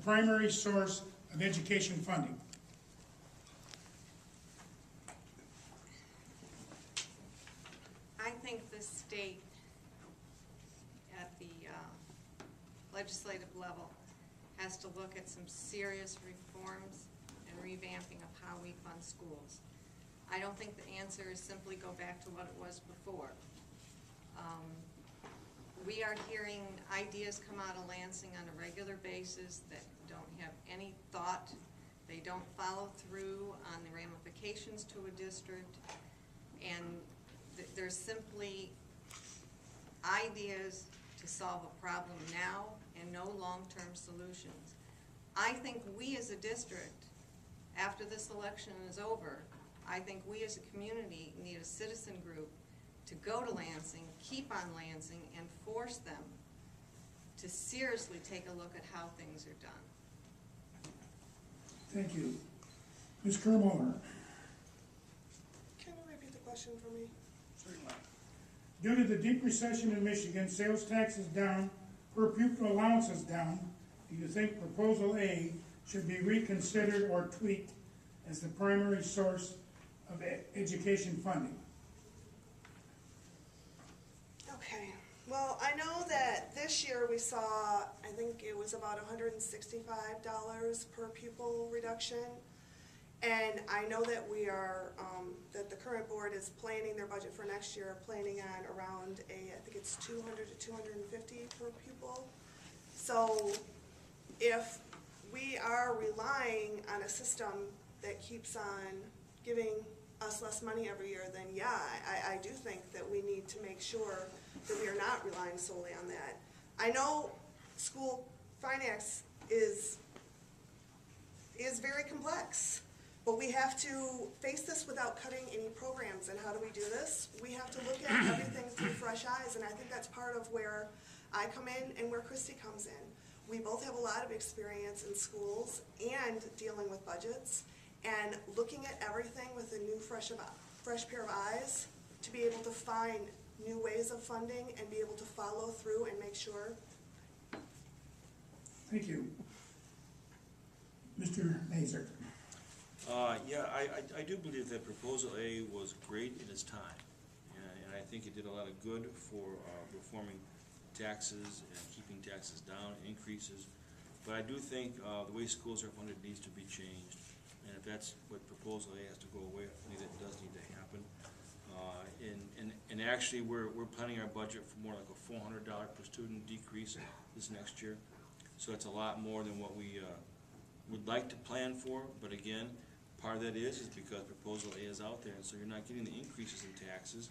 primary source of education funding? I think the state at the legislative level has to look at some serious reforms and revamping of how we fund schools. I don't think the answer is simply go back to what it was before. We are hearing ideas come out of Lansing on a regular basis that don't have any thought. They don't follow through on the ramifications to a district, and there's simply ideas to solve a problem now and no long-term solutions. I think we as a district, after this election is over, I think we as a community need a citizen group to go to Lansing, keep on Lansing, and force them to seriously take a look at how things are done. Thank you. Ms. Kerr-Muller. Can you repeat the question for me? Certainly. Due to the deep recession in Michigan, sales tax is down, per pupil allowance is down. Do you think Proposal A should be reconsidered or tweaked as the primary source of education funding? Okay. Well, I know that this year we saw, I think it was about $165 per pupil reduction. And I know that we are, that the current board is planning their budget for next year, planning on around I think it's 200 to 250 per pupil. So if we are relying on a system that keeps on giving us less money every year, then yeah, I do think that we need to make sure that we are not relying solely on that. I know school finance is very complex, but we have to face this without cutting any programs. And how do we do this? We have to look at everything through fresh eyes, and I think that's part of where I come in and where Christy comes in. We both have a lot of experience in schools and dealing with budgets, and looking at everything with a new fresh pair of eyes to be able to find new ways of funding and be able to follow through and make sure. Thank you. Mr. Mazur. Yeah, I do believe that Proposal A was great in its time, and I think it did a lot of good for reforming taxes and keeping taxes down, increases. But I do think the way schools are funded needs to be changed, and if that's what Proposal A has to go away, I think that does need to happen. And actually, we're planning our budget for more like a $400 per student decrease this next year. So it's a lot more than what we would like to plan for. But again, part of that is because Proposal A is out there, and so you're not getting the increases in taxes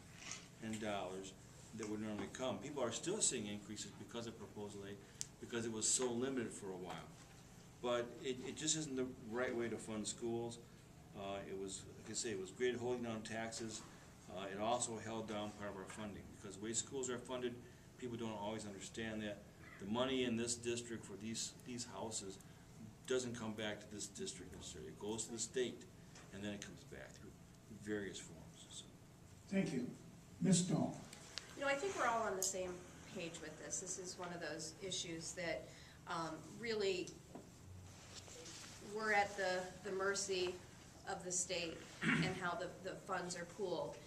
and dollars that would normally come. People are still seeing increases because of Proposal A, because it was so limited for a while. But it just isn't the right way to fund schools. It was, like I say, it was great at holding down taxes. It also held down part of our funding, because the way schools are funded, people don't always understand that. The money in this district for these houses doesn't come back to this district necessarily. It goes to the state, and then it comes back through various forms. So. Thank you. Ms. Stahl. You know, I think we're all on the same page with this. This is one of those issues that really we're at the mercy of the state and how the funds are pooled.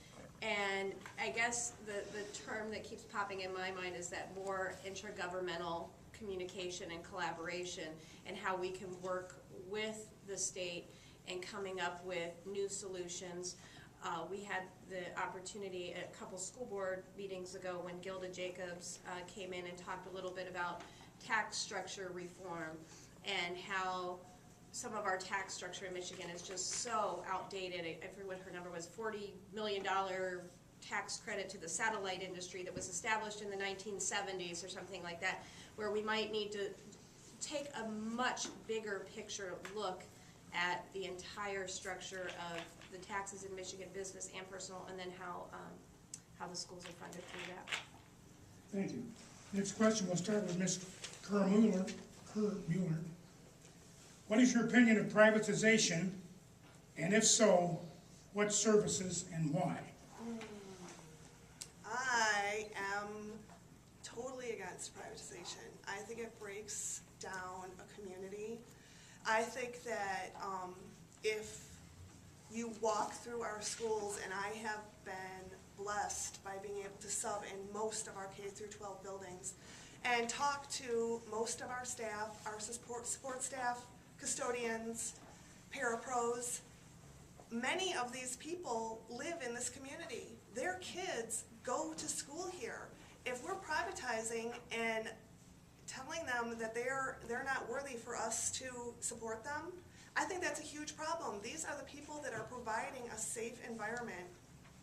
And I guess the term that keeps popping in my mind is that more intergovernmental communication and collaboration, and how we can work with the state and coming up with new solutions. We had the opportunity at a couple school board meetings ago when Gilda Jacobs came in and talked a little bit about tax structure reform and how some of our tax structure in Michigan is just so outdated. I forget what her number was, $40 million tax credit to the satellite industry that was established in the 1970s or something like that, where we might need to take a much bigger picture look at the entire structure of the taxes in Michigan, business and personal, and then how the schools are funded through that. Thank you. Next question, we'll start with Ms. Kerr-Muller. What is your opinion of privatization, and if so, what services and why? I am totally against privatization. I think it breaks down a community. I think that if you walk through our schools, and I have been blessed by being able to sub in most of our K through 12 buildings, and talk to most of our staff, our support staff, custodians, parapros. Many of these people live in this community. Their kids go to school here. If we're privatizing and telling them that they're not worthy for us to support them, I think that's a huge problem. These are the people that are providing a safe environment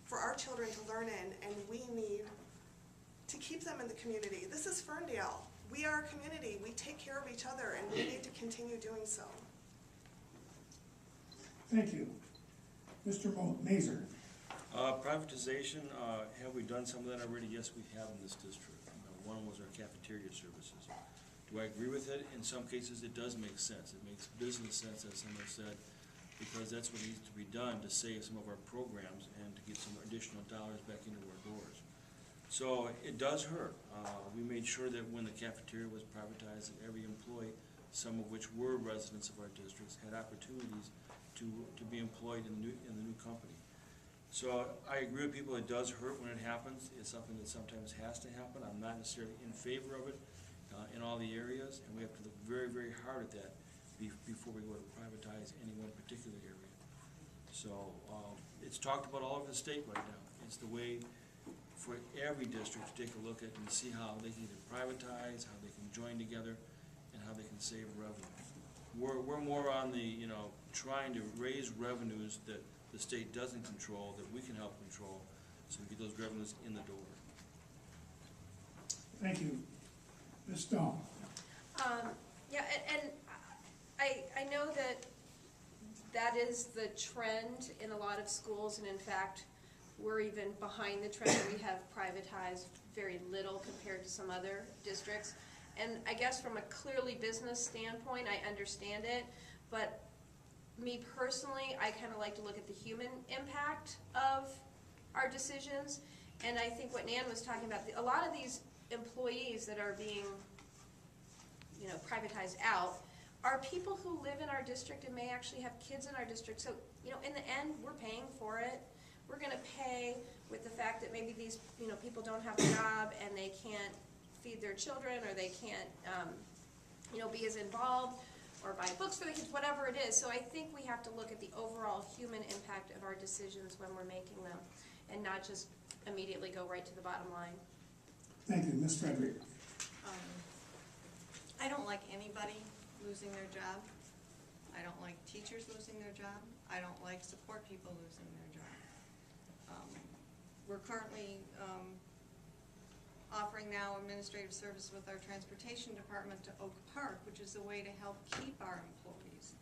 for our children to learn in, and we need to keep them in the community. This is Ferndale. We are a community. We take care of each other, and we need to continue doing so. Thank you. Mr. Mazer. Privatization, have we done some of that already? Yes, we have in this district. One was our cafeteria services. Do I agree with it? In some cases, it does make sense. It makes business sense, as someone said, because that's what needs to be done to save some of our programs and to get some additional dollars back into our doors. So it does hurt. We made sure that when the cafeteria was privatized, that every employee, some of which were residents of our districts, had opportunities to be employed in the new company. So I agree with people, it does hurt when it happens. It's something that sometimes has to happen. I'm not necessarily in favor of it in all the areas, and we have to look very, very hard at that before we go to privatize any one particular area. So it's talked about all over the state right now. It's the way for every district to take a look at and see how they can either privatize, how they can join together, and how they can save revenue. We're more on the, trying to raise revenues that the state doesn't control, that we can help control, so we get those revenues in the door. Thank you. Ms. Stone. Yeah, and I know that is the trend in a lot of schools, and in fact, we're even behind the trend. We have privatized very little compared to some other districts. And I guess from a clearly business standpoint, I understand it, but me personally, I kind of like to look at the human impact of our decisions. And I think what Nan was talking about, a lot of these employees that are being, privatized out are people who live in our district and may actually have kids in our district. So, in the end, we're paying for it. We're going to pay with the fact that maybe these, people don't have a job and they can't feed their children, or they can't, be as involved or buy books for the kids, whatever it is. So I think we have to look at the overall human impact of our decisions when we're making them, and not just immediately go right to the bottom line. Thank you. Ms. Frederick. I don't like anybody losing their job. I don't like teachers losing their job. I don't like support people losing their job. We're currently offering now administrative service with our transportation department to Oak Park, which is a way to help keep our employees.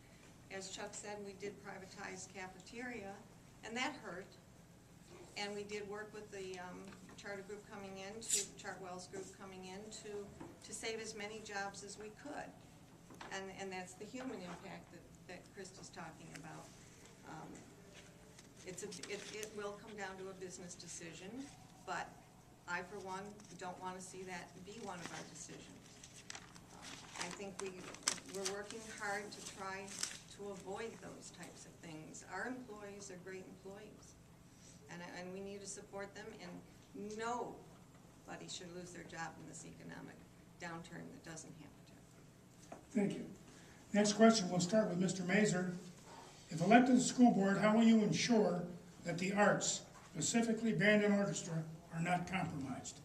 As Chuck said, we did privatize cafeteria, and that hurt. And we did work with the Charter Group coming in, Chartwell's group coming in to save as many jobs as we could. And that's the human impact that Krista's talking about. It will come down to a business decision, but I, for one, don't want to see that be one of our decisions. I think we're working hard to try to avoid those types of things. Our employees are great employees, and we need to support them, and nobody should lose their job in this economic downturn that doesn't happen to. Thank you. Next question, we'll start with Mr. Mazer. If elected to the school board, how will you ensure that the arts, specifically band and orchestra, are not compromised?